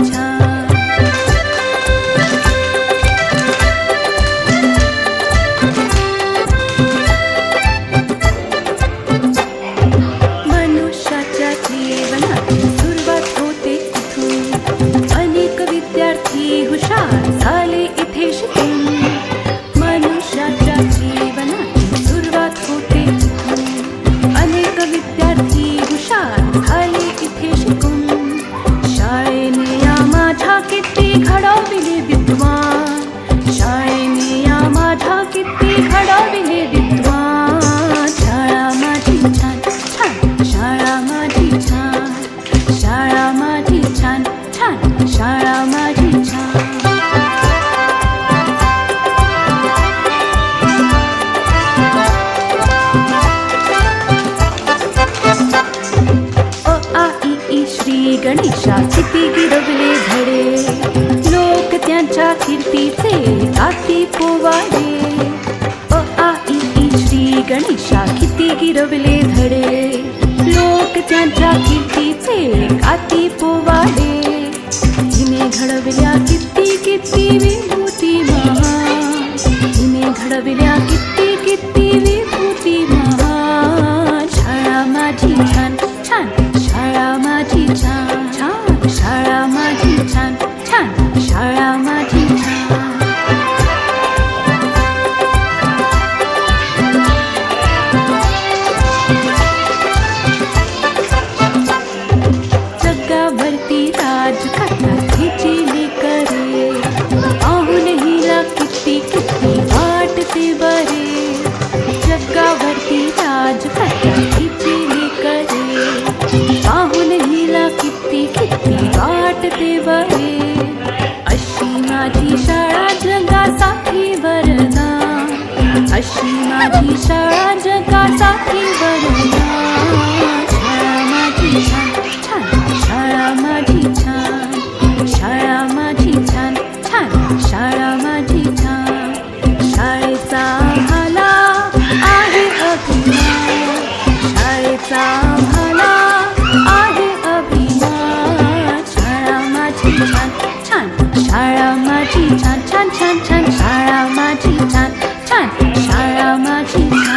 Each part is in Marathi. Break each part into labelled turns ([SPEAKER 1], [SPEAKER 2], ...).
[SPEAKER 1] छान. मनुष्याच्या जीवनाची सुरुवात होते इथून. अनेक विद्यार्थी हुशार झाले इथे शिकून. मनुष्याच्या जीवनाची सुरुवात होते इथून. अनेक विद्यार्थी हुशार झाले इथे शिकून. शाळेने या माझ्या किती घडविले विद्वान. शाळेने या माझ्या किती घडविले विद्वान. शाळा माझी छान छान, शाळा माझी छान. शाळा माझी छान छान, शाळा माझी छान. श्री गणेशा किती गिरवले धडे. लोक त्यांच्या कीर्तीचे गाती पोवाडे. श्री गणेशा किती गिरवले धडे. लोक त्यांच्या कीर्तीचे गाती पोवाडे. हिने घडविल्या किती किती विभूती महान. हिने घडविल्या किती किती विभूती महान. शाळा माझी छान छान, शाळा माझी छान छान. शाळा माझी छान छान, शाळा माझी छान. जगावरती राजकथा हिची करे. पाहून हिला किती किती वाटते बरे. जगावरती राजकथा हिची करे. पाहून हिला किती किती वाटते बरे. अशी माझी शाळा जगासाठी वरदान. अशी माझी शाळा जगासाठी वरदान. शाळा माझी छान छान, शाळा माझी छान. शाळा माझी छान छान, शाळा माझी छान. शाळेचा आम्हाला आहे अभिमान. शाळेचा आम्हाला आहे अभिमान. शाळा माझी छान छान, शाळा माझी छान छान छान छान. शाळा माझी छान छान, शाळा माझी छान.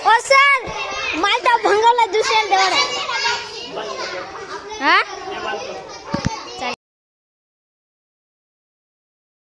[SPEAKER 2] ओ सर, मला भंगावला दुसऱ्या